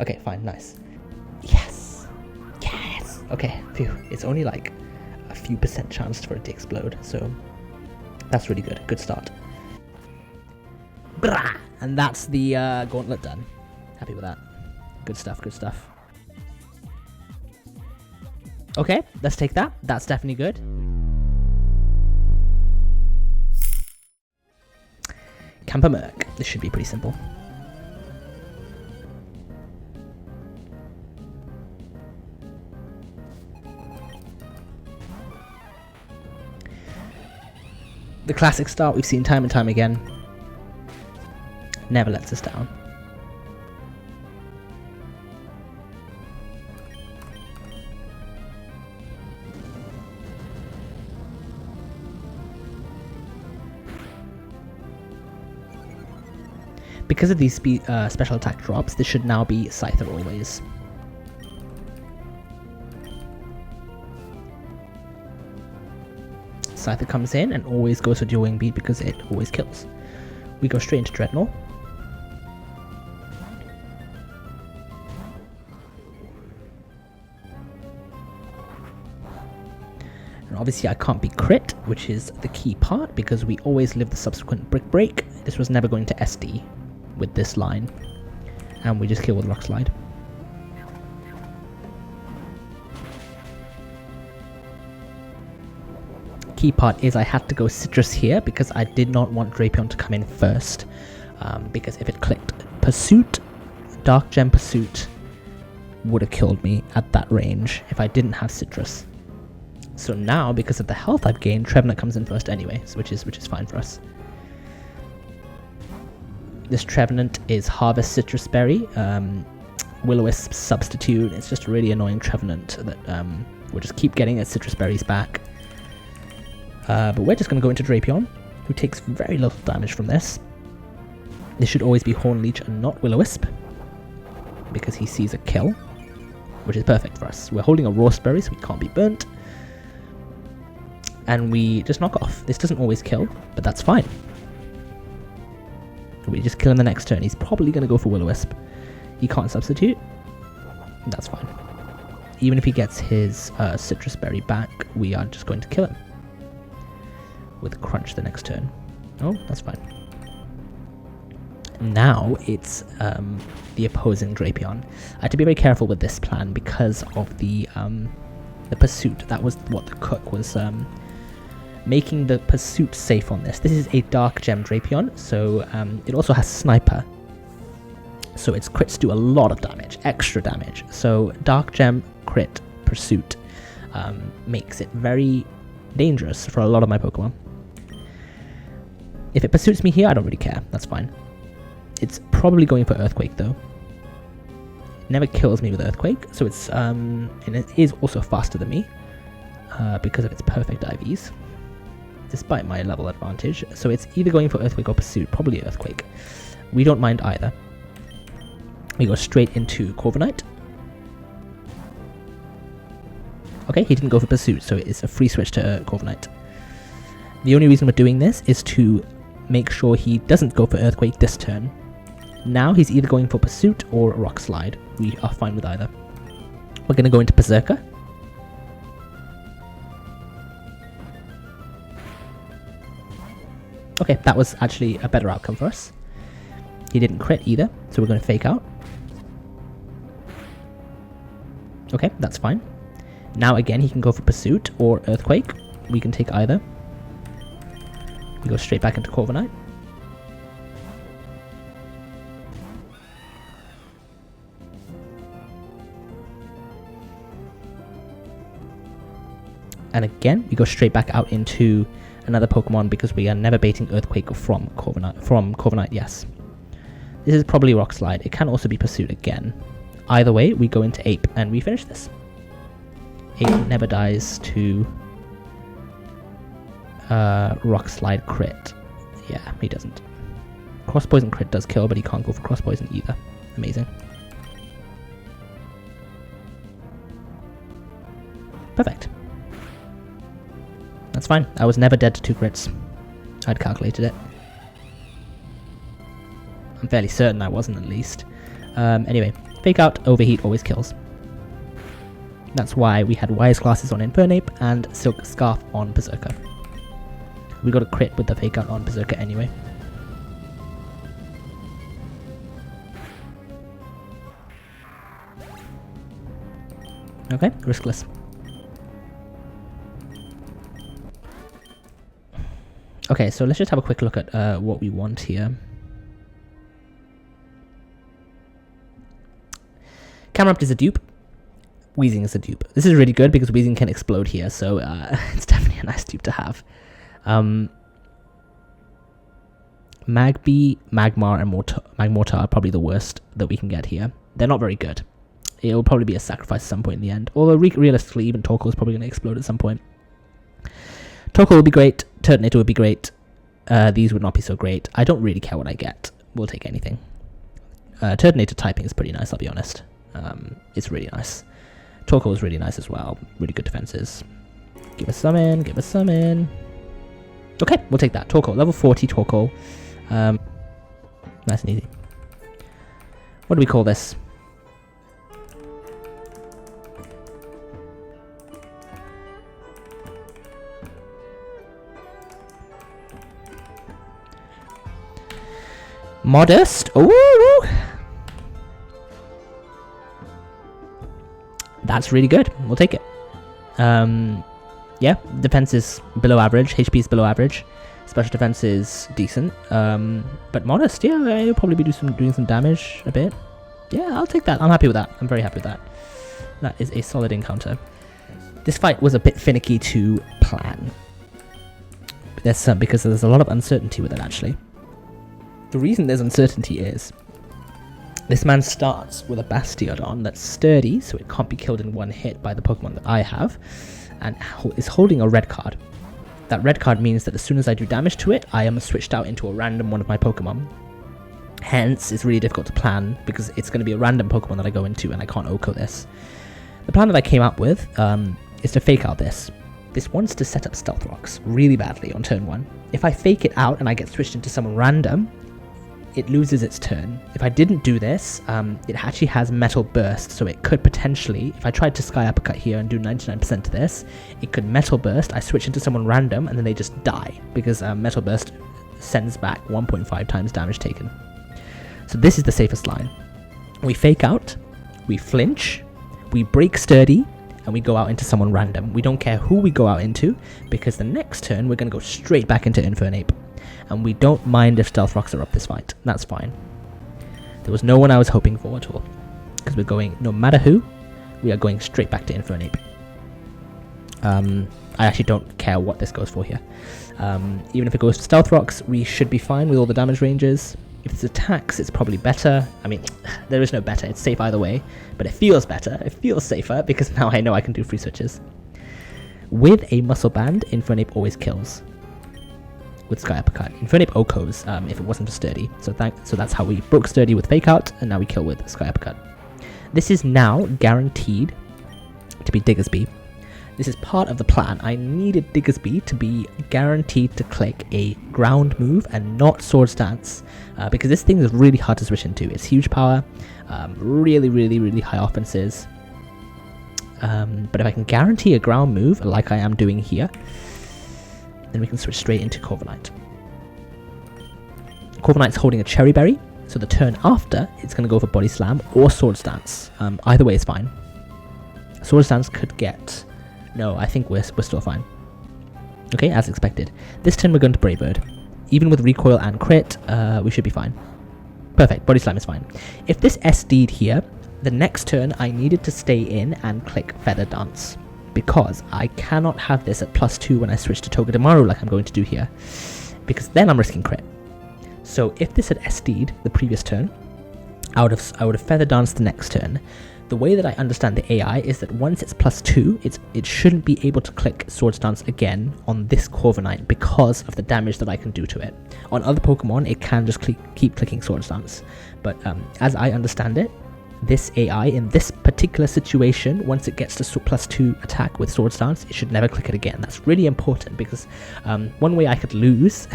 Okay, fine, nice. Yes! Yes! Okay, phew. It's only like a few % chance for it to explode, so that's really good. Good start. Brah! And that's the gauntlet done. Happy with that. Good stuff, good stuff. Okay, let's take that. That's definitely good. Campermerc. This should be pretty simple. The classic start we've seen time and time again. Never lets us down. Because of these special attack drops, this should now be Scyther always. Scyther comes in and always goes for dual wing beat because it always kills. We go straight into Dreadnought. And obviously I can't be crit, which is the key part because we always live the subsequent Brick Break. This was never going to SD with this line. And we just kill with Rock Slide. Key part is I had to go Citrus here because I did not want Drapion to come in first. Because if it clicked Pursuit, Dark Gem Pursuit would have killed me at that range if I didn't have Citrus. So now, because of the health I've gained, Trevenant comes in first anyway, which is fine for us. This Trevenant is Harvest Citrus Berry, Will-O-Wisp substitute. It's just a really annoying Trevenant that we'll just keep getting its Citrus Berries back. But we're just going to go into Drapion, who takes very little damage from this. This should always be Horn Leech and not Will-O-Wisp, because he sees a kill, which is perfect for us. We're holding a Roast Berry, so we can't be burnt. And we just knock off. This doesn't always kill, but that's fine. We just kill him the next turn. He's probably going to go for Will-O-Wisp. He can't substitute. That's fine. Even if he gets his Citrus Berry back, we are just going to kill him with Crunch the next turn. Oh, that's fine. Now it's the opposing Drapion. I had to be very careful with this plan because of the Pursuit. That was what the cook was making the Pursuit safe on this. This is a Dark Gem Drapion, so it also has Sniper. So its crits do a lot of damage, extra damage. So Dark Gem crit Pursuit makes it very dangerous for a lot of my Pokemon. If it pursues me here, I don't really care. That's fine. It's probably going for Earthquake though. It never kills me with Earthquake, so it's and it is also faster than me because of its perfect IVs, despite my level advantage. So it's either going for Earthquake or Pursuit, probably Earthquake. We don't mind either. We go straight into Corviknight. Okay, he didn't go for Pursuit, so it's a free switch to Corviknight. The only reason we're doing this is to make sure he doesn't go for Earthquake this turn. Now he's either going for Pursuit or Rock Slide. We are fine with either. We're going to go into Berserker. Okay, that was actually a better outcome for us. He didn't crit either, so we're going to Fake Out. Okay, that's fine. Now again, he can go for Pursuit or Earthquake. We can take either. We go straight back into Corviknight. And again, we go straight back out into another Pokemon because we are never baiting Earthquake from Corviknight, yes. This is probably Rock Slide. It can also be Pursuit again. Either way, we go into Ape and we finish this. Ape never dies to Rock Slide crit. Yeah, he doesn't. Cross Poison crit does kill, but he can't go for Cross Poison either. Amazing. Perfect. That's fine. I was never dead to 2 crits. I'd calculated it. I'm fairly certain I wasn't, at least. Anyway, Fake Out, Overheat always kills. That's why we had Wise Glasses on Infernape and Silk Scarf on Berserker. We got a crit with the Fake Out on Berserker anyway. Okay, riskless. Okay, so let's just have a quick look at what we want here. Camerupt is a dupe. Weezing is a dupe. This is really good because Weezing can explode here, so it's definitely a nice dupe to have. Magby, Magmar, and Magmortar are probably the worst that we can get here. They're not very good. It'll probably be a sacrifice at some point in the end. Although realistically, even Torkoal is probably going to explode at some point. Torkoal would be great. Turtonator would be great. These would not be so great. I don't really care what I get. We'll take anything. Turtonator typing is pretty nice, I'll be honest. It's really nice. Torkoal is really nice as well. Really good defenses. Give us some in. Give us some in. Okay, we'll take that. Torkoal. Level 40 Torkoal. Nice and easy. What do we call this? Modest. Ooh. That's really good. We'll take it. Yeah, defense is below average. HP is below average. Special defense is decent. But modest, yeah, you'll probably be doing some damage a bit. Yeah, I'll take that. I'm happy with that. I'm very happy with that. That is a solid encounter. This fight was a bit finicky to plan. Because there's a lot of uncertainty with it, actually. The reason there's uncertainty is this man starts with a Bastiodon that's sturdy, so it can't be killed in one hit by the Pokemon that I have, and is holding a red card. That red card means that as soon as I do damage to it, I am switched out into a random one of my Pokemon. Hence, it's really difficult to plan, because it's going to be a random Pokemon that I go into, and I can't OHKO this. The plan that I came up with is to fake out this. This wants to set up Stealth Rocks really badly on turn 1. If I fake it out and I get switched into someone random, it loses its turn. If I didn't do this, it actually has Metal Burst, so it could potentially, if I tried to Sky Uppercut here and do 99% to this, it could Metal Burst, I switch into someone random, and then they just die, because Metal Burst sends back 1.5 times damage taken. So this is the safest line. We fake out, we flinch, we break sturdy, and we go out into someone random. We don't care who we go out into, because the next turn we're going to go straight back into Infernape. And we don't mind if Stealth Rocks are up this fight. That's fine. There was no one I was hoping for at all. Because we're going, no matter who, we are going straight back to Infernape. I actually don't care what this goes for here. Even if it goes for Stealth Rocks, we should be fine with all the damage ranges. If it's attacks, it's probably better. I mean, there is no better. It's safe either way. But it feels better. It feels safer because now I know I can do free switches. With a Muscle Band, Infernape always kills. With Sky Uppercut. Infernape OHKOs if it wasn't for Sturdy. So that's how we broke Sturdy with Fake Out, and now we kill with Sky Uppercut. This is now guaranteed to be Diggersby. This is part of the plan. I needed Diggersby to be guaranteed to click a ground move and not Sword Stance, because this thing is really hard to switch into. It's huge power, really high offenses. But if I can guarantee a ground move, like I am doing here, then we can switch straight into Corviknight. Corviknight's holding a Cherry Berry, so the turn after, it's going to go for Body Slam or Sword Stance. Either way is fine. Sword Stance could get... No, I think we're still fine. Okay, as expected. This turn we're going to Brave Bird. Even with Recoil and Crit, we should be fine. Perfect, Body Slam is fine. If this SD'd here, the next turn I needed to stay in and click Feather Dance, because I cannot have this at +2 when I switch to Togedemaru like I'm going to do here, because then I'm risking crit. So if this had SD'd the previous turn, I would have Feather Danced the next turn. The way that I understand the AI is that once it's +2, it shouldn't be able to click Sword Stance again on this Corviknight because of the damage that I can do to it. On other Pokemon, it can just keep clicking Sword Stance, but as I understand it, this AI in this particular situation, once it gets to +2 attack with Sword Stance, it should never click it again. That's really important because one way I could lose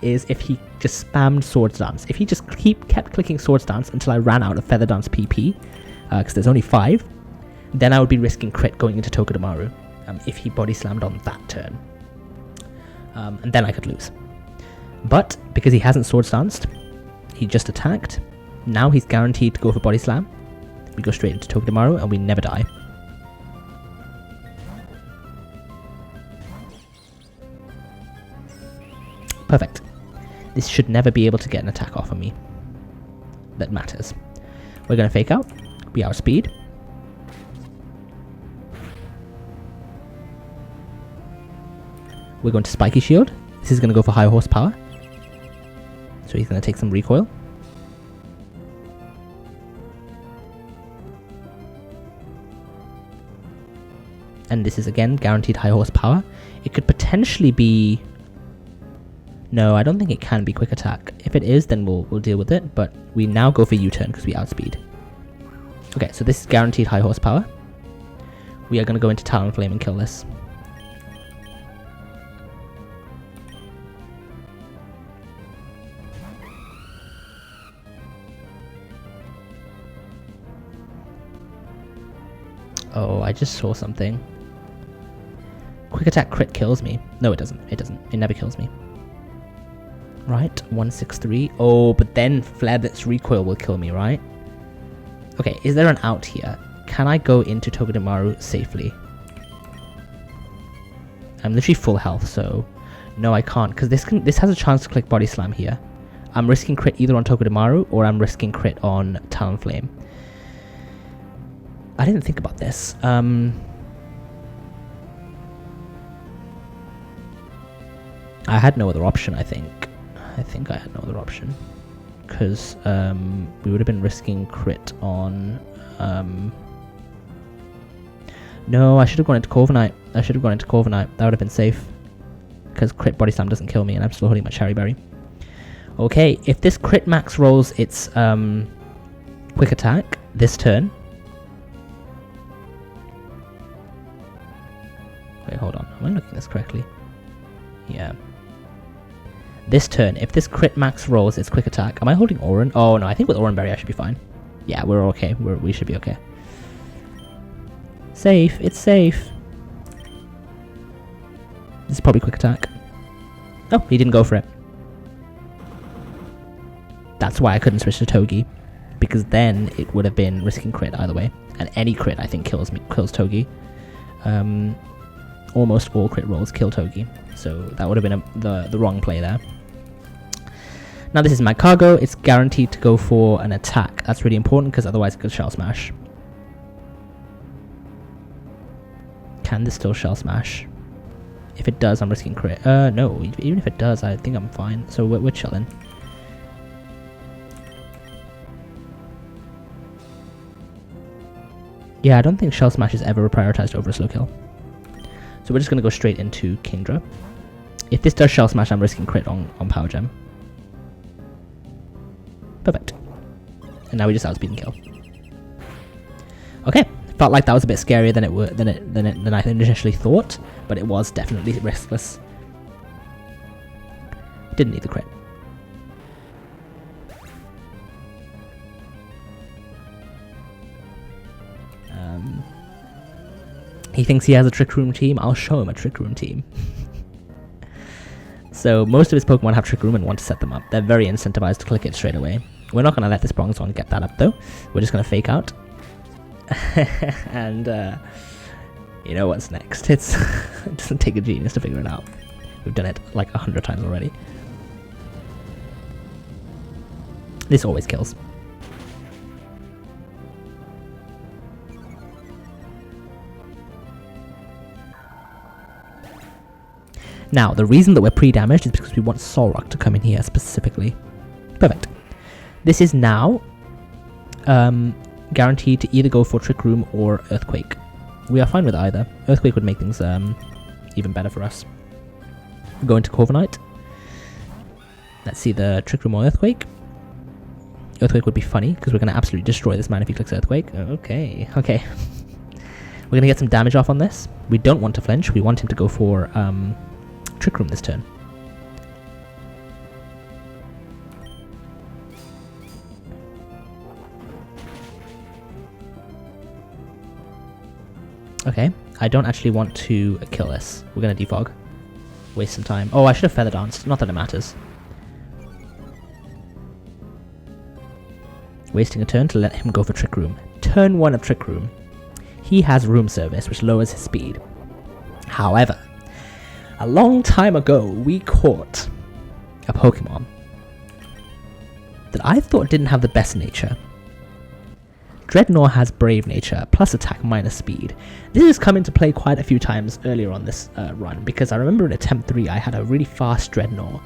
is if he just spammed Swords Dance. If he just kept clicking Swords Dance until I ran out of Feather Dance PP, because there's only 5, then I would be risking crit going into Togedemaru if he body slammed on that turn. And then I could lose. But because he hasn't Swords Danced, he just attacked. Now he's guaranteed to go for body slam. We go straight into Togedemaru and we never die. Perfect. This should never be able to get an attack off of me. That matters. We're going to fake out. We outspeed. We're going to Spiky Shield. This is going to go for high horsepower. So he's going to take some recoil. And this is again guaranteed high horsepower. It could potentially be... No, I don't think it can be quick attack. If it is, then we'll deal with it. But we now go for U-turn because we outspeed. Okay, so this is guaranteed high horsepower. We are going to go into Talonflame and kill this. Oh, I just saw something. Quick attack crit kills me. No, it doesn't. It doesn't. It never kills me. Right, 163. Oh, but then Flare Blitz recoil will kill me, right? Okay, is there an out here? Can I go into Togedemaru safely? I'm literally full health, so... No, I can't, because this has a chance to click Body Slam here. I'm risking crit either on Togedemaru, or I'm risking crit on Talonflame. I didn't think about this. I had no other option, I think. I think I had no other option. Because we would have been risking crit on... No, I should have gone into Corviknight. That would have been safe. Because crit Body Slam doesn't kill me and I'm still holding my Cherry Berry. Okay, if this crit max rolls its quick attack this turn... Wait, hold on. Am I looking at this correctly? Yeah. This turn, if this crit max rolls its quick attack... Am I holding Oran? Oh no, I think with Oran Berry I should be fine. Yeah, we're okay. We should be okay. Safe. It's safe. This is probably quick attack. Oh, he didn't go for it. That's why I couldn't switch to Togi. Because then it would have been risking crit either way. And any crit I think kills Togi. Almost all crit rolls kill Togi. So that would have been the wrong play there. Now this is Magcargo. It's guaranteed to go for an attack. That's really important because otherwise it could Shell Smash. Can this still Shell Smash? If it does, I'm risking crit. No, even if it does, I think I'm fine. So we're chilling. Yeah, I don't think Shell Smash is ever prioritized over a slow kill. So we're just going to go straight into Kingdra. If this does Shell Smash, I'm risking crit on Power Gem. Perfect. And now we just outspeed and kill. Okay, felt like that was a bit scarier than I initially thought, but it was definitely riskless. Didn't need the crit. He thinks he has a Trick Room team. I'll show him a Trick Room team. So most of his Pokemon have Trick Room and want to set them up. They're very incentivized to click it straight away. We're not going to let this Bronzong get that up though. We're just going to fake out. And you know what's next. It doesn't take a genius to figure it out. We've done it like 100 times already. This always kills. Now, the reason that we're pre-damaged is because we want Solrock to come in here specifically. Perfect. This is now guaranteed to either go for Trick Room or Earthquake. We are fine with either. Earthquake would make things even better for us. Go into Corviknight. Let's see the Trick Room or Earthquake. Earthquake would be funny because we're going to absolutely destroy this man if he clicks Earthquake. Okay. We're going to get some damage off on this. We don't want to flinch. We want him to go for Trick Room this turn. I don't actually want to kill this. We're going to defog. Waste some time. Oh, I should have Feather Danced. Not that it matters. Wasting a turn to let him go for Trick Room. Turn 1 of Trick Room. He has Room Service, which lowers his speed. However, a long time ago, we caught a Pokemon that I thought didn't have the best nature. Dreadnought has Brave Nature, plus attack minus speed. This has come into play quite a few times earlier on this run, because I remember in Attempt 3 I had a really fast Dreadnought,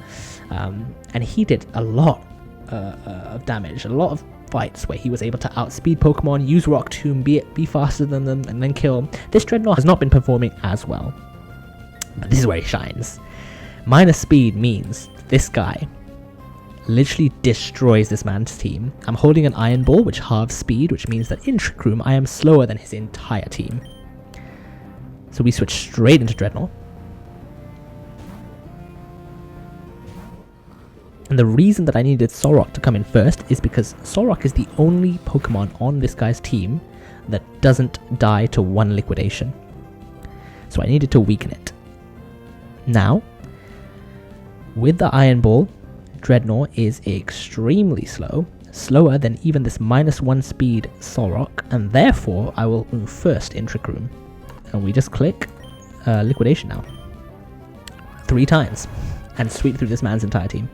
and he did a lot of damage, a lot of fights where he was able to outspeed Pokemon, use Rock Tomb, be faster than them, and then kill. This Dreadnought has not been performing as well, but this is where he shines. Minus speed means this guy literally destroys this man's team. I'm holding an Iron Ball, which halves speed, which means that in Trick Room I am slower than his entire team. So we switch straight into Dreadnought. And the reason that I needed Solrock to come in first is because Solrock is the only Pokemon on this guy's team that doesn't die to 1 liquidation. So I needed to weaken it. Now, with the Iron Ball, Dreadnought is extremely slow, slower than even this -1 speed Solrock, and therefore I will move first in Trick Room. And we just click Liquidation now. 3 times, and sweep through this man's entire team.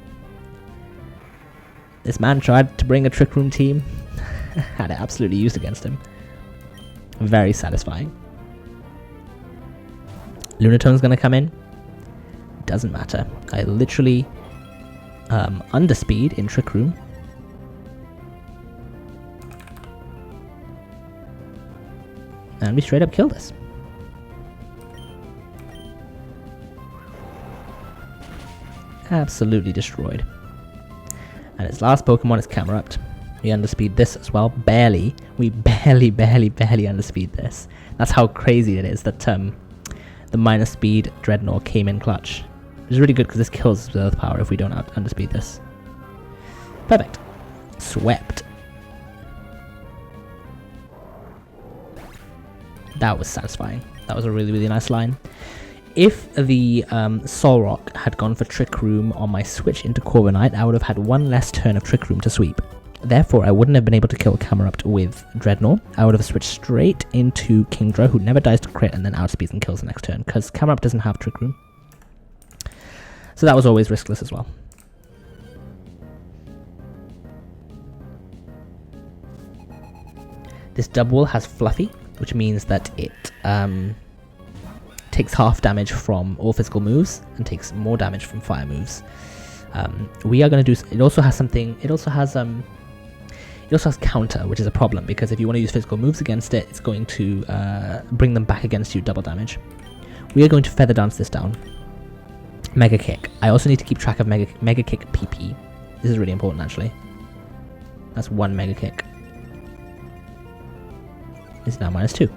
This man tried to bring a Trick Room team, had it absolutely used against him. Very satisfying. Lunatone's gonna come in. Doesn't matter. I literally underspeed in Trick Room. And we straight up kill this. Absolutely destroyed. And its last Pokemon is Camerupt. We underspeed this as well. Barely. We barely underspeed this. That's how crazy it is that the minus speed Dreadnought came in clutch. Which is really good because this kills with Earth Power if we don't underspeed this. Perfect. Swept. That was satisfying. That was a really nice line. If the Solrock had gone for Trick Room on my switch into Corviknight, I would have had 1 less turn of Trick Room to sweep. Therefore, I wouldn't have been able to kill Camerupt with Dreadnought. I would have switched straight into Kingdra, who never dies to crit and then outspeeds and kills the next turn, because Camerupt doesn't have Trick Room. So that was always riskless as well. This Dubwool has Fluffy, which means that it takes half damage from all physical moves and takes more damage from fire moves. We are going to do. It also has something. It also has counter, which is a problem because if you want to use physical moves against it, it's going to bring them back against you, double damage. We are going to Feather Dance this down. Mega Kick. I also need to keep track of Mega Kick PP. This is really important, actually. That's 1 Mega Kick. It's now -2.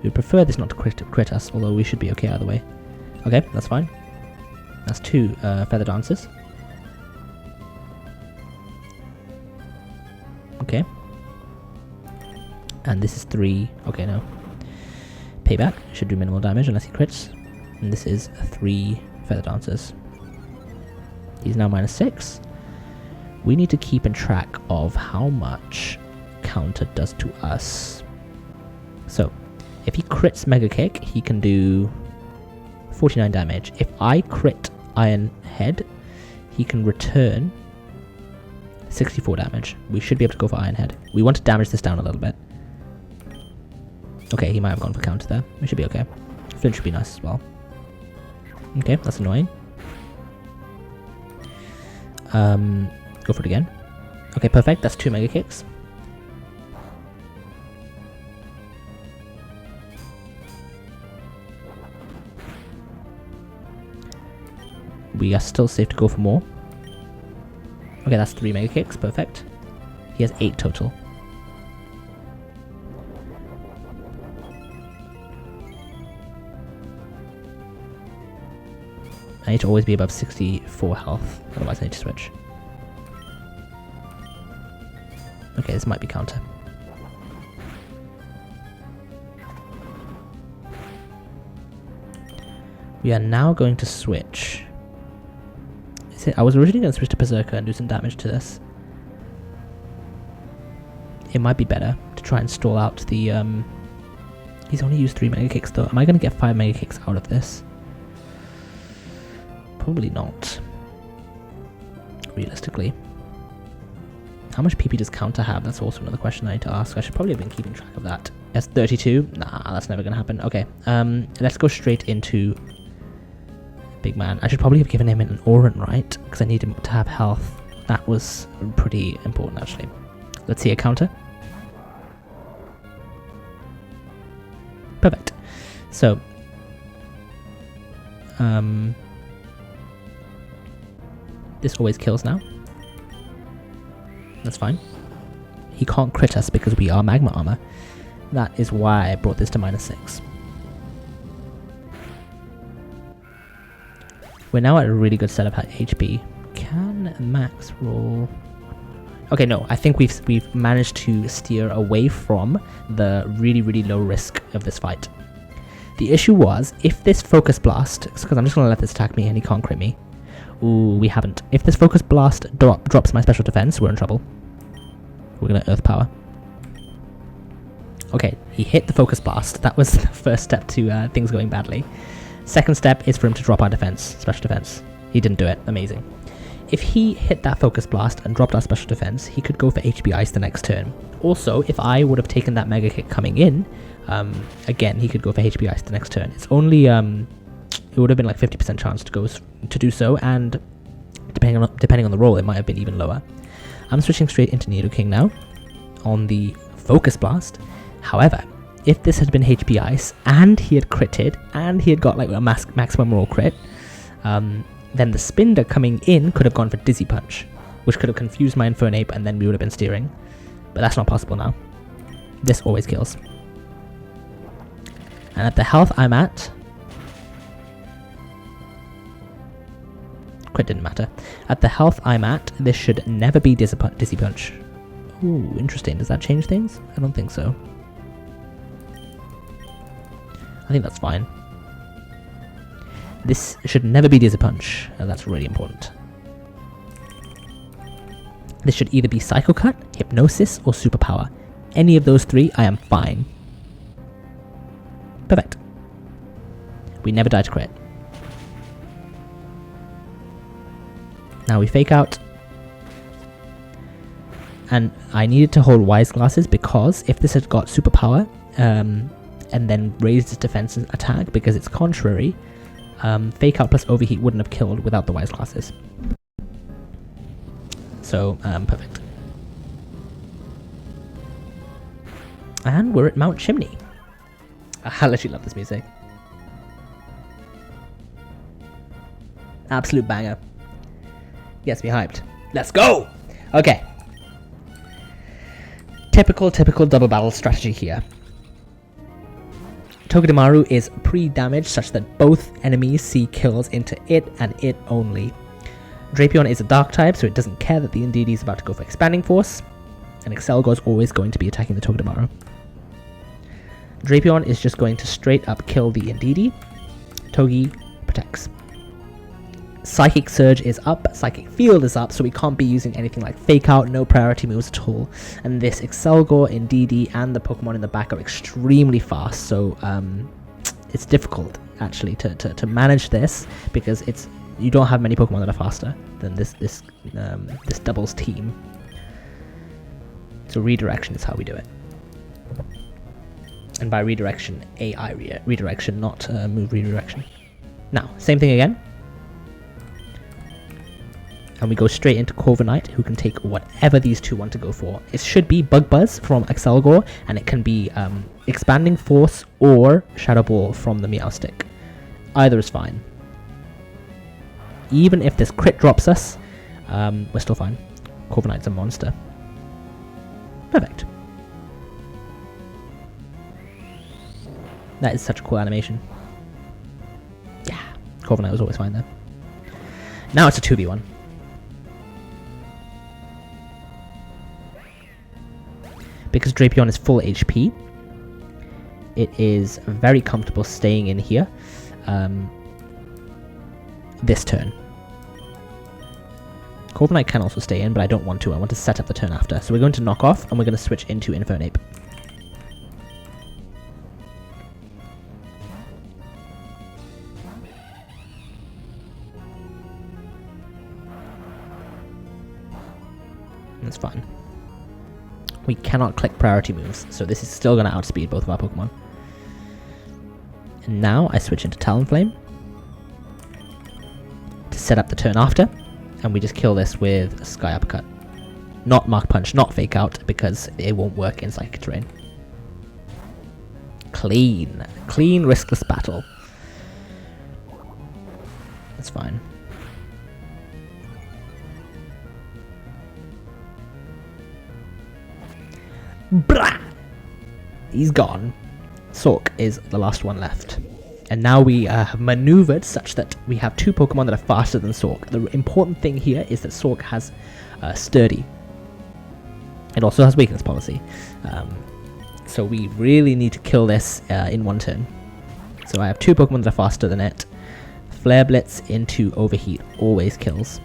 We prefer this not to crit us, although we should be okay either way. Okay, that's fine. That's 2 Feather Dances. Okay. And this is 3. Okay, no. Payback. Should do minimal damage unless he crits. And this is 3 Feather Dancers. He's now -6. We need to keep in track of how much counter does to us. So, if he crits Mega Kick, he can do 49 damage. If I crit Iron Head, he can return 64 damage. We should be able to go for Iron Head. We want to damage this down a little bit. Okay, he might have gone for counter there. We should be okay. Flinch should be nice as well. Okay, that's annoying. Go for it again. Okay, perfect. That's 2 Mega Kicks. We are still safe to go for more. Okay, that's 3 Mega Kicks. Perfect. He has 8 total. I need to always be above 64 health, otherwise I need to switch. Okay, this might be counter. We are now going to switch. I was originally going to switch to Berserker and do some damage to this. It might be better to try and stall out the... He's only used 3 Mega Kicks though. Am I going to get 5 Mega Kicks out of this? Probably not. Realistically. How much PP does Counter have? That's also another question I need to ask. I should probably have been keeping track of that. That's 32? Nah, that's never going to happen. Okay, let's go straight into Big Man. I should probably have given him an Oran, right? Because I need him to have health. That was pretty important, actually. Let's see a counter. Perfect. So, this always kills now. That's fine. He can't crit us because we are Magma Armor. That is why I brought this to -6. We're now at a really good setup at HP. Can Max roll? Okay, no, I think we've managed to steer away from the really low risk of this fight. The issue was, if this Focus Blast, because I'm just going to let this attack me and he can't crit me. Ooh, we haven't. If this Focus Blast drops my special defense, we're in trouble. We're going to Earth Power. Okay, he hit the Focus Blast. That was the first step to things going badly. Second step is for him to drop our defense, special defense. He didn't do it. Amazing. If he hit that Focus Blast and dropped our special defense, he could go for HP Ice the next turn. Also, if I would have taken that Mega Kick coming in, again, he could go for HP Ice the next turn. It's only, it would have been like 50% chance to do so, and depending on the roll, it might have been even lower. I'm switching straight into Nidoking now, on the Focus Blast. However, if this had been HP Ice, and he had critted, and he had got like a maximum roll crit, then the Spinda coming in could have gone for Dizzy Punch, which could have confused my Infernape, and then we would have been steering. But that's not possible now. This always kills. And at the health I'm at... Crit didn't matter. At the health I'm at, this should never be Dizzy Punch. Ooh, interesting. Does that change things? I don't think so. I think that's fine. This should never be Dizzy Punch. That's really important. This should either be Psycho Cut, Hypnosis, or Superpower. Any of those three, I am fine. Perfect. We never die to crit. Now we Fake Out. And I needed to hold Wise Glasses because if this had got Superpower, and then raised its defense and attack because it's contrary, Fake Out plus Overheat wouldn't have killed without the Wise Glasses. So, perfect. And we're at Mount Chimney. I literally love this music. Absolute banger. Gets me hyped. Let's go! Okay. Typical double battle strategy here. Togedemaru is pre-damaged such that both enemies see kills into it and it only. Drapion is a dark type, so it doesn't care that the Indeedee is about to go for Expanding Force, and Excelgor is always going to be attacking the Togedemaru. Drapion is just going to straight up kill the Indeedee. Togi protects. Psychic Surge is up, Psychic Field is up, so we can't be using anything like Fake Out, no priority moves at all. And this Excelgor, Indeedee, and the Pokemon in the back are extremely fast, so it's difficult actually to manage this because you don't have many Pokemon that are faster than this doubles team. So redirection is how we do it. And by redirection, AI redirection, not move redirection. Now, same thing again. And we go straight into Corviknight, who can take whatever these two want to go for. It should be Bug Buzz from Excelgor, and it can be Expanding Force or Shadow Ball from the Meowstic. Either is fine. Even if this crit drops us, we're still fine. Corviknight's a monster. Perfect. That is such a cool animation. Yeah, Corviknight was always fine there. Now it's a 2v1. Because Drapion is full HP, it is very comfortable staying in here. this turn. Corviknight can also stay in, but I don't want to. I want to set up the turn after. So we're going to knock off, and we're going to switch into Infernape. That's fine. We cannot click priority moves, so this is still going to outspeed both of our Pokemon. And now I switch into Talonflame to set up the turn after, and we just kill this with a Sky Uppercut. Not Mark Punch, not Fake Out, because it won't work in Psychic Terrain. Clean, riskless battle. That's fine. Brah! He's gone. Sork is the last one left. And now we have maneuvered such that we have two Pokemon that are faster than Sork. The important thing here is that Sork has Sturdy. It also has Weakness Policy. So we really need to kill this in one turn. So I have two Pokemon that are faster than it. Flare Blitz into Overheat always kills.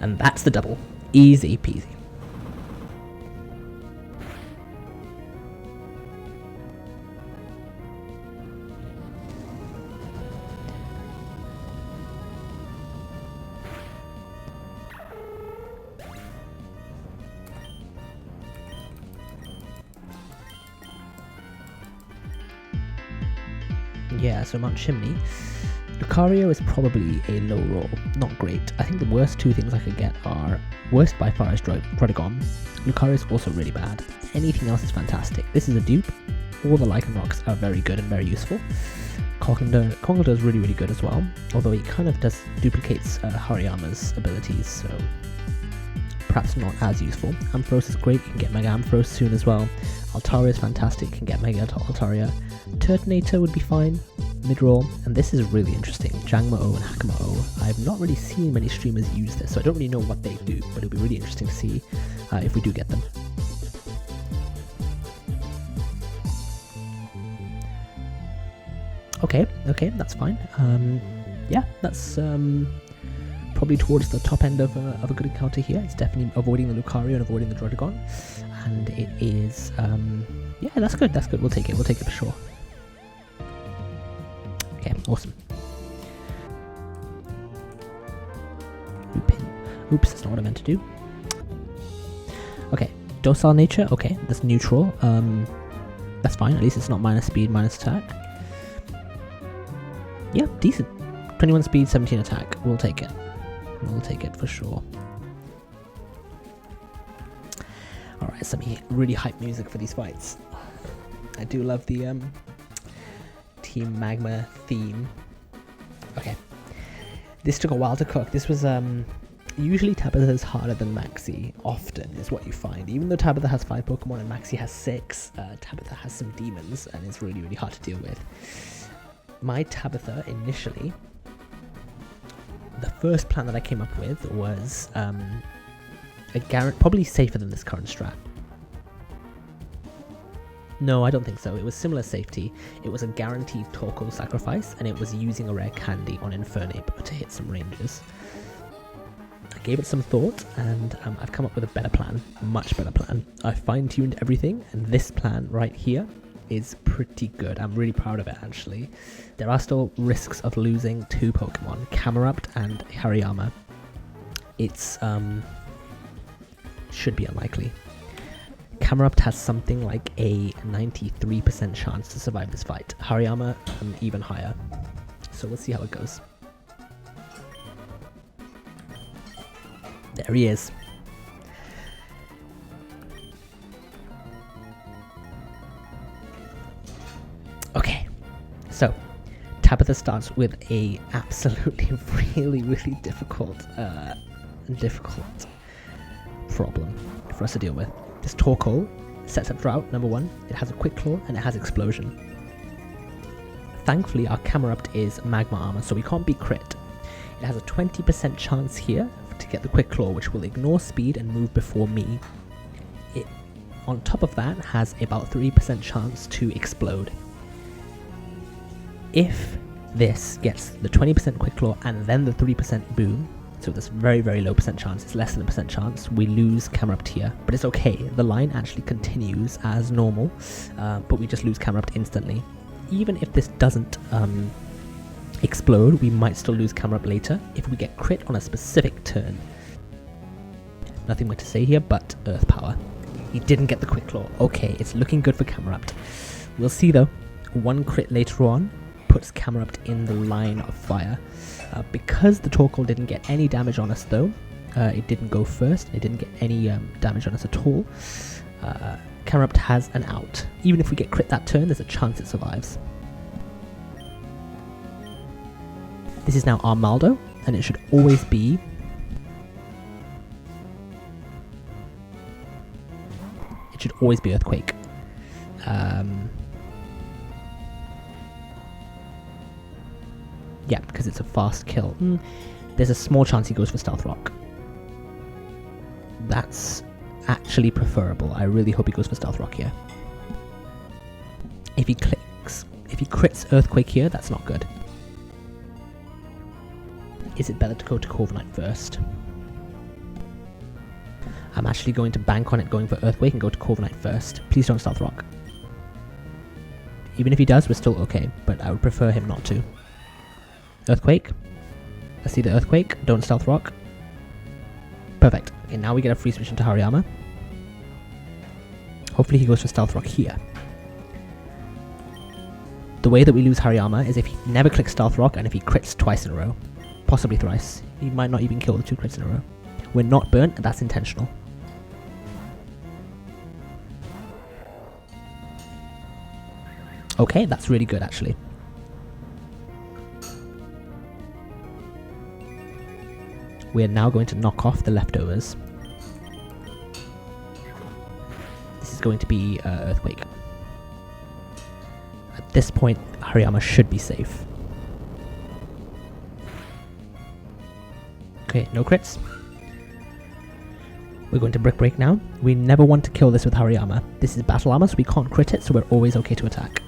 And that's the double. Easy peasy. Yeah, so Mount Chimney. Lucario is probably a low roll, not great. I think the worst two things I could get are, worst by far is Druddigon. Lucario is also really bad. Anything else is fantastic. This is a dupe. All the Lycanrocs are very good and very useful. Conkeldurr is really, really good as well, although he kind of duplicates Hariyama's abilities, so perhaps not as useful. Ampharos is great, you can get Mega Ampharos soon as well. Altaria is fantastic, you can get Mega Altaria. Turtonator would be fine, mid-roll, and this is really interesting. Jangmo-o and Hakamo-o. I've not really seen many streamers use this, so I don't really know what they do, but it'll be really interesting to see if we do get them. Okay, that's fine. Yeah, that's probably towards the top end of a good encounter here. It's definitely avoiding the Lucario and avoiding the Druddigon, and it is, yeah, that's good, we'll take it for sure. Okay, awesome. Oops, that's not what I meant to do. Okay, Docile Nature, okay, that's neutral. That's fine, at least it's not minus speed, minus attack. Yeah, decent. 21 speed, 17 attack. We'll take it. We'll take it for sure. Alright, some really hype music for these fights. I do love the Team Magma theme. Okay. This took a while to cook. This was usually Tabitha is harder than Maxie, often is what you find. Even though Tabitha has 5 Pokemon and Maxie has 6, Tabitha has some demons and it's really, really hard to deal with. My Tabitha initially, the first plan that I came up with was probably safer than this current strat. No, I don't think so. It was similar safety. It was a guaranteed Torkoal sacrifice, and it was using a rare candy on Infernape to hit some ranges. I gave it some thought, and I've come up with a better plan, a much better plan. I fine-tuned everything, and this plan right here is pretty good. I'm really proud of it, actually. There are still risks of losing 2 Pokemon, Camerupt and Hariyama. It's should be unlikely. Camerupt has something like a 93% chance to survive this fight. Hariyama even higher. So we'll see how it goes. There he is. Okay, so Tabitha starts with a absolutely really difficult problem for us to deal with. This Torkoal sets up Drought, number 1. It has a Quick Claw and it has Explosion. Thankfully, our Camerupt is Magma Armor, so we can't be crit. It has a 20% chance here to get the Quick Claw, which will ignore speed and move before me. It, on top of that, has about 3% chance to explode. If this gets the 20% Quick Claw and then the 3% Boom, so there's very, very low percent chance, it's less than a percent chance, we lose Camerupt here. But it's okay, the line actually continues as normal, but we just lose Camerupt instantly. Even if this doesn't explode, we might still lose Camerupt later if we get crit on a specific turn. Nothing more to say here but Earth Power. He didn't get the Quick Claw. Okay, it's looking good for Camerupt. We'll see though. One crit later on puts Camerupt in the line of fire. Because the Torkoal didn't get any damage on us though, it didn't go first, it didn't get any damage on us at all, Camerupt has an out. Even if we get crit that turn, there's a chance it survives. This is now Armaldo, and it should always be Earthquake. Yeah, because it's a fast kill. There's a small chance he goes for Stealth Rock. That's actually preferable. I really hope he goes for Stealth Rock here. If he crits Earthquake here, that's not good. Is it better to go to Corviknight first? I'm actually going to bank on it going for Earthquake and go to Corviknight first. Please don't Stealth Rock. Even if he does, we're still okay, but I would prefer him not to. Earthquake. I see the Earthquake. Don't Stealth Rock. Perfect. Okay, now we get a free switch into Hariyama. Hopefully he goes for Stealth Rock here. The way that we lose Hariyama is if he never clicks Stealth Rock and if he crits twice in a row. Possibly thrice. He might not even kill the 2 crits in a row. We're not burnt, and that's intentional. Okay, that's really good actually. We are now going to knock off the leftovers. This is going to be Earthquake. At this point, Hariyama should be safe. Okay, no crits. We're going to Brick Break now. We never want to kill this with Hariyama. This is Battle Armor, so we can't crit it, so we're always okay to attack.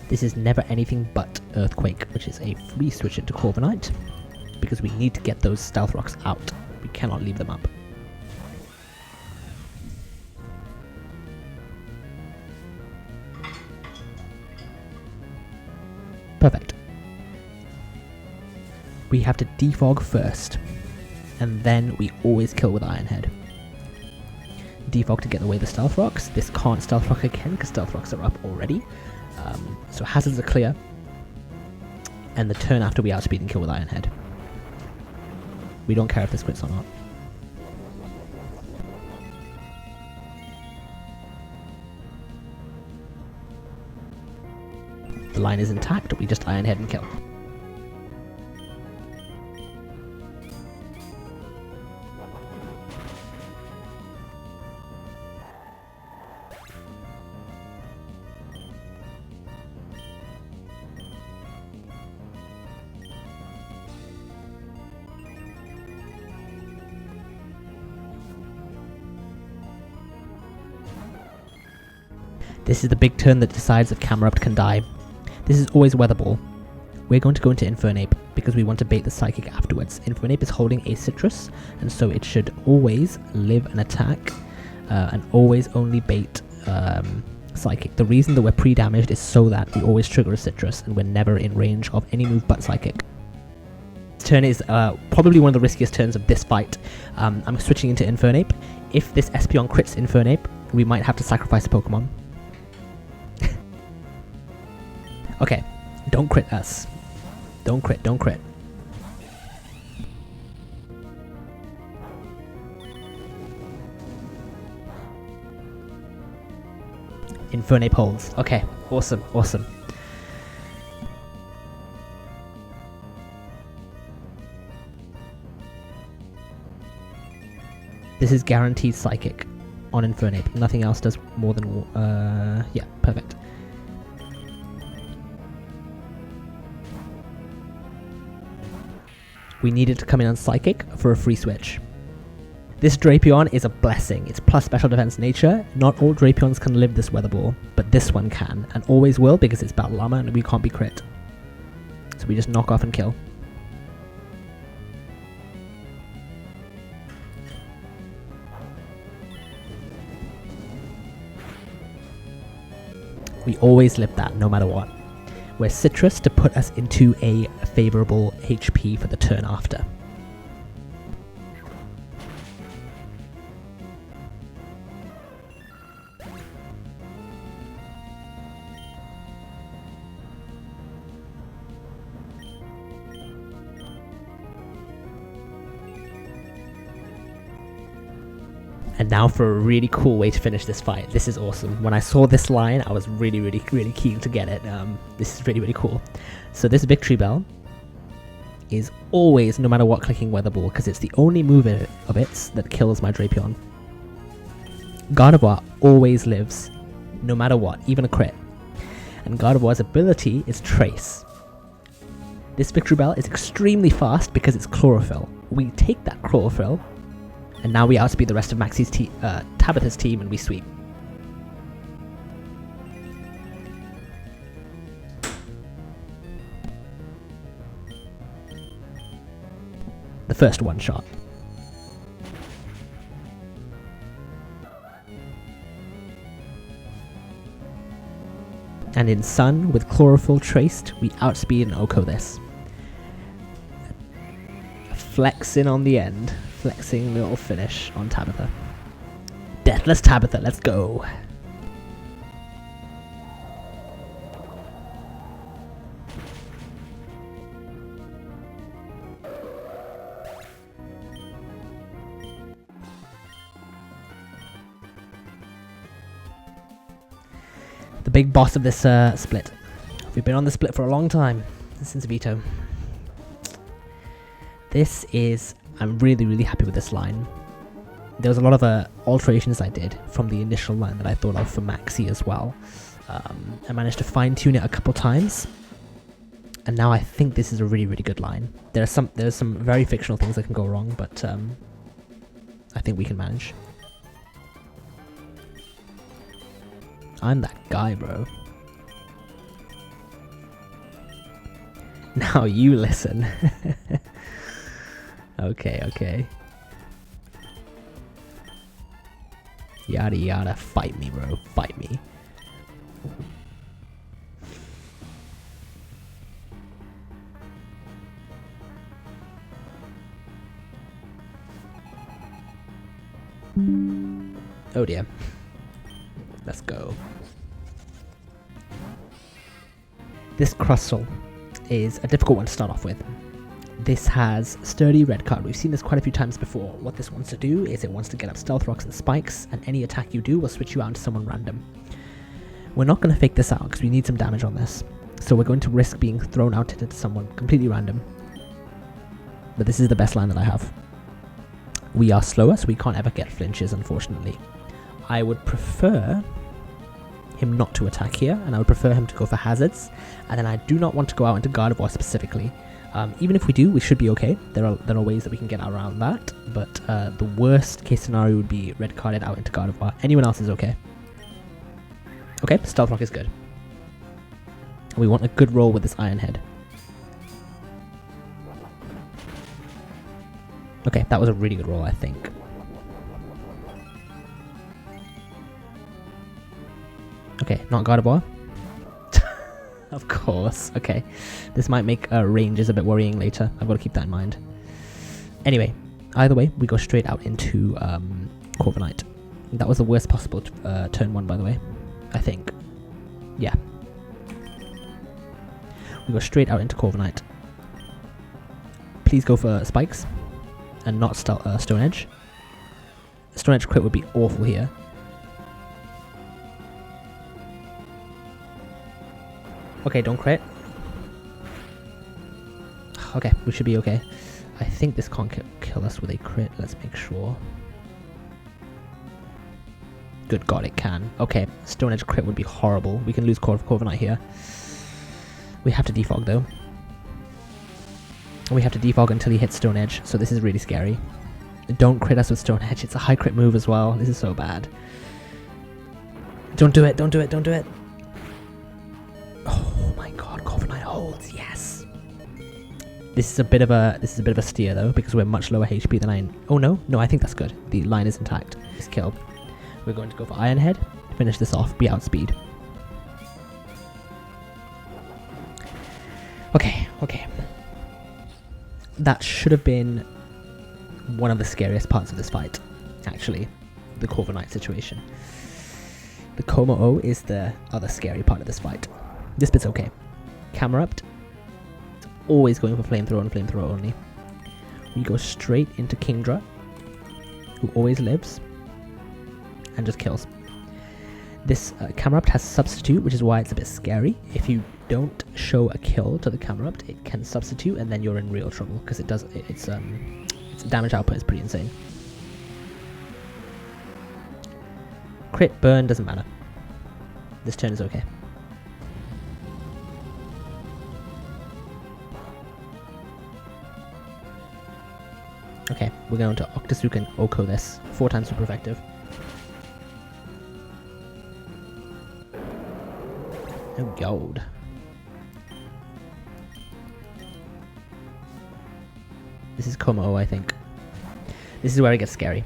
This is never anything but Earthquake, which is a free switch into Corviknight, because we need to get those Stealth Rocks out. We cannot leave them up. Perfect. We have to defog first, and then we always kill with Iron Head. Defog to get away the Stealth Rocks. This can't Stealth Rock again because Stealth Rocks are up already. So hazards are clear, and the turn after we outspeed and kill with Iron Head. We don't care if this crits or not. The line is intact, we just Iron Head and kill. This is the big turn that decides if Camerupt can die. This is always Weather Ball. We're going to go into Infernape because we want to bait the Psychic afterwards. Infernape is holding a Citrus, and so it should always live an attack and always only bait Psychic. The reason that we're pre-damaged is so that we always trigger a Citrus and we're never in range of any move but Psychic. This turn is probably one of the riskiest turns of this fight. I'm switching into Infernape. If this Espeon crits Infernape, we might have to sacrifice a Pokemon. Okay, don't crit us. Don't crit, don't crit. Infernape holds. Okay, awesome, awesome. This is guaranteed Psychic on Infernape. Nothing else does more than... yeah, perfect. We needed to come in on Psychic for a free switch. This Drapion is a blessing. It's plus special defense nature. Not all Drapions can live this weather ball, but this one can, and always will because it's Battle Armor and we can't be crit. So we just knock off and kill. We always live that, no matter what. We're Citrus to put us into a favourable HP for the turn after. And now for a really cool way to finish this fight. This is awesome. When I saw this line, I was really keen to get it. This is really cool. So this Victreebel is always, no matter what, clicking Weather Ball, because it's the only move of its that kills my Drapion. Gardevoir always lives, no matter what, even a crit. And Gardevoir's ability is Trace. This Victreebel is extremely fast because it's Chlorophyll. We take that Chlorophyll, and now we outspeed the rest of Maxie's Tabitha's team, and we sweep. The first one shot. And in Sun, with Chlorophyll traced, we outspeed and Oko this. Flexing on the end. Flexing little finish on Tabitha. Deathless Tabitha, let's go. The big boss of this split. We've been on the split for a long time, since Vito. This is... I'm really happy with this line. There was a lot of alterations I did from the initial line that I thought of for Maxie as well. I managed to fine-tune it a couple times, and now I think this is a really good line. There's some very fictional things that can go wrong, but I think we can manage. I'm that guy, bro. Now you listen. Okay. Yada, fight me, bro. Fight me. Oh dear. Let's go. This Crustle is a difficult one to start off with. This has Sturdy Red Card. We've seen this quite a few times before. What this wants to do is it wants to get up Stealth Rocks and Spikes, and any attack you do will switch you out into someone random. We're not going to fake this out because we need some damage on this. So we're going to risk being thrown out into someone completely random. But this is the best line that I have. We are slower, so we can't ever get flinches, unfortunately. I would prefer him not to attack here, and I would prefer him to go for hazards, and then I do not want to go out into Gardevoir specifically. Even if we do, we should be okay. There are ways that we can get around that, but the worst case scenario would be red carded out into Gardevoir. Anyone else is okay. Okay, Stealth Rock is good. We want a good roll with this Iron Head. Okay, that was a really good roll, I think. Okay, not Gardevoir. Of course. Okay, this might make ranges a bit worrying later. I've got to keep that in mind. Anyway, either way, we go straight out into Corviknight. That was the worst possible turn one, by the way. I think. Yeah. We go straight out into Corviknight. Please go for Spikes and not Stone Edge. Stone Edge crit would be awful here. Okay, don't crit. Okay, we should be okay. I think this can't kill us with a crit. Let's make sure. Good God, it can. Okay, Stone Edge crit would be horrible. We can lose Corviknight here. We have to defog though. And we have to defog until he hits Stone Edge, so this is really scary. Don't crit us with Stone Edge. It's a high crit move as well. This is so bad. Don't do it. Don't do it. Don't do it. Oh my god, Corviknight holds. Yes. This is a bit of a steer though, because we're much lower HP than I. Oh no, no, I think that's good. The line is intact. This kill. We're going to go for Iron Head. Finish this off. Be outspeed. Okay, okay. That should have been one of the scariest parts of this fight, actually. The Corviknight situation. The Kommo-o is the other scary part of this fight. This bit's okay. Camerupt. It's always going for Flamethrower and Flamethrower only. We go straight into Kingdra, who always lives, and just kills. This Camerupt has Substitute, which is why it's a bit scary. If you don't show a kill to the Camerupt, it can Substitute, and then you're in real trouble, because its damage output is pretty insane. Crit, burn, doesn't matter. This turn is okay. Okay, we're going to Octasuke and Oko this. 4 times super effective. Oh god. This is Kommo-o, I think. This is where it gets scary.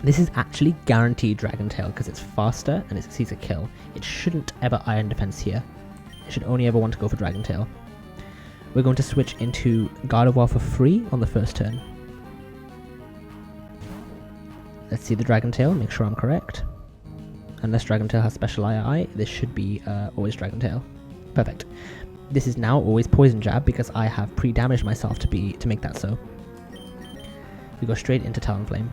This is actually guaranteed Dragon Tail because it's faster and it succeeds a kill. It shouldn't ever Iron Defense here. It should only ever want to go for Dragon Tail. We're going to switch into Gardevoir for free on the first turn. Let's see the Dragon Tail, make sure I'm correct. Unless Dragon Tail has Special II, this should be always Dragon Tail. Perfect. This is now always Poison Jab because I have pre-damaged myself to make that so. We go straight into Talonflame.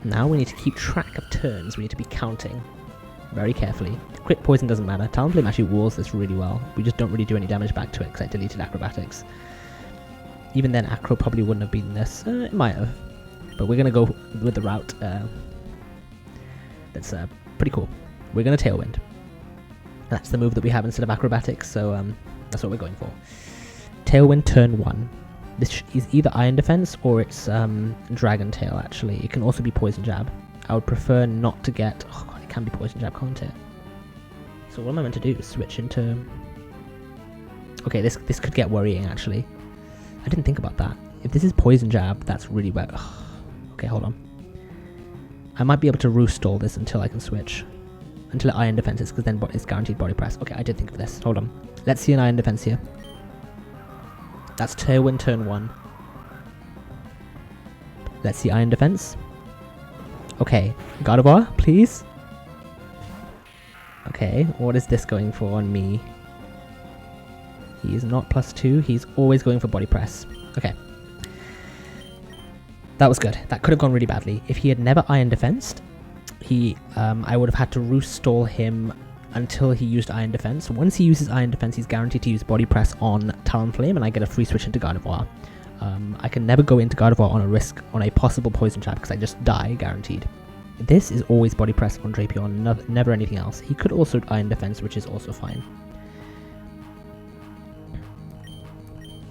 Now we need to keep track of turns, we need to be counting very carefully. Crit Poison doesn't matter. Talonflame actually walls this really well. We just don't really do any damage back to it because I deleted Acrobatics. Even then Acro probably wouldn't have beaten this. It might have. But we're going to go with the route that's pretty cool. We're going to Tailwind. That's the move that we have instead of Acrobatics, so that's what we're going for. Tailwind turn 1. This is either Iron Defense or it's Dragon Tail, actually. It can also be Poison Jab. I would prefer not to get... Oh god, it can be Poison Jab, can't it? So what am I meant to do? Switch into... Okay, this could get worrying, actually. I didn't think about that. If this is Poison Jab, that's really bad. Okay, hold on. I might be able to roost stall this until I can switch. Until it Iron Defenses, because then it's guaranteed Body Press. Okay, I did think of this. Hold on. Let's see an Iron Defense here. That's Tailwind turn 1. Let's see Iron Defense. Okay, Gardevoir, please. Okay, what is this going for on me? He is not +2, he's always going for Body Press. Okay. That was good. That could have gone really badly. If he had never Iron Defensed, I would have had to roost stall him until he used Iron Defense. Once he uses Iron Defense, he's guaranteed to use Body Press on Talonflame, and I get a free switch into Gardevoir. I can never go into Gardevoir on a possible Poison Jab because I just die, guaranteed. This is always Body Press on Drapion, never anything else. He could also Iron Defense, which is also fine.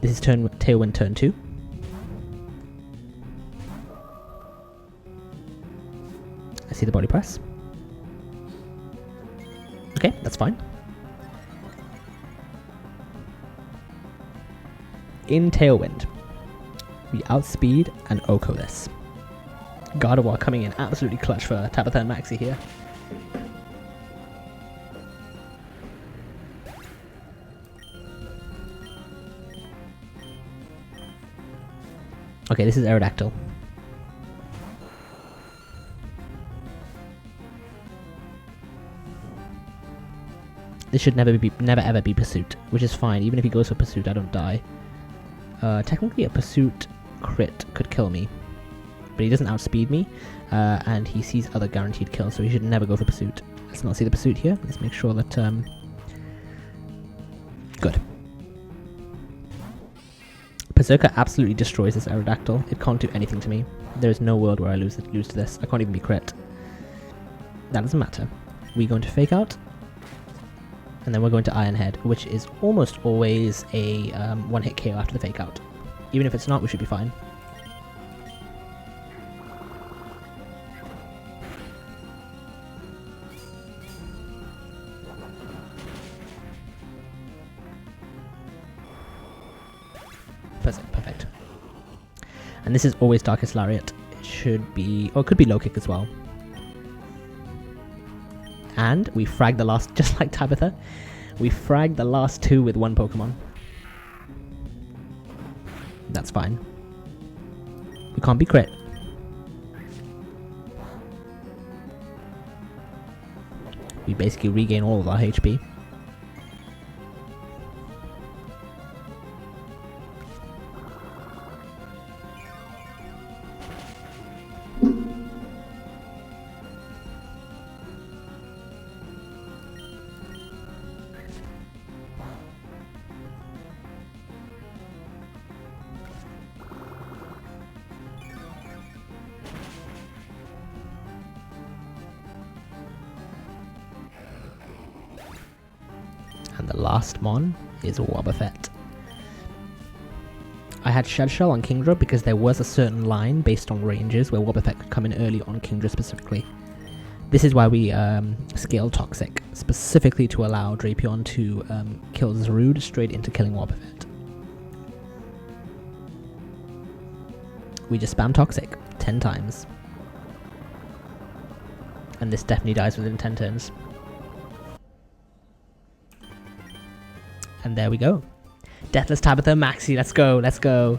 This is Tailwind turn 2. I see the Body Press. Okay, that's fine. In Tailwind, we outspeed and Oko this. Gardevoir coming in absolutely clutch for Tabitha and Maxie here. Okay, this is Aerodactyl. This should never ever be Pursuit, which is fine. Even if he goes for Pursuit, I don't die. Technically a Pursuit crit could kill me, but he doesn't outspeed me, and he sees other guaranteed kills, so he should never go for Pursuit. Let's not see the Pursuit here. Let's make sure that... Good. Berserker absolutely destroys this Aerodactyl. It can't do anything to me. There is no world where I lose to this. I can't even be crit. That doesn't matter. We're going to Fake Out. And then we're going to Iron Head, which is almost always a one-hit KO after the fake out. Even if it's not, we should be fine. Perfect. And this is always Darkest Lariat. It should be, or it could be Low Kick as well. And we fragged the last, just like Tabitha, we fragged the last two with one Pokemon. That's fine. We can't be crit. We basically regain all of our HP. And the last mon is Wobbuffet. I had Shed Shell on Kingdra because there was a certain line based on ranges where Wobbuffet could come in early on Kingdra specifically. This is why we scaled Toxic, specifically to allow Drapion to kill Zarude straight into killing Wobbuffet. We just spam Toxic 10 times. And this definitely dies within 10 turns. And there we go. Deathless Tabitha, Maxie, let's go, let's go.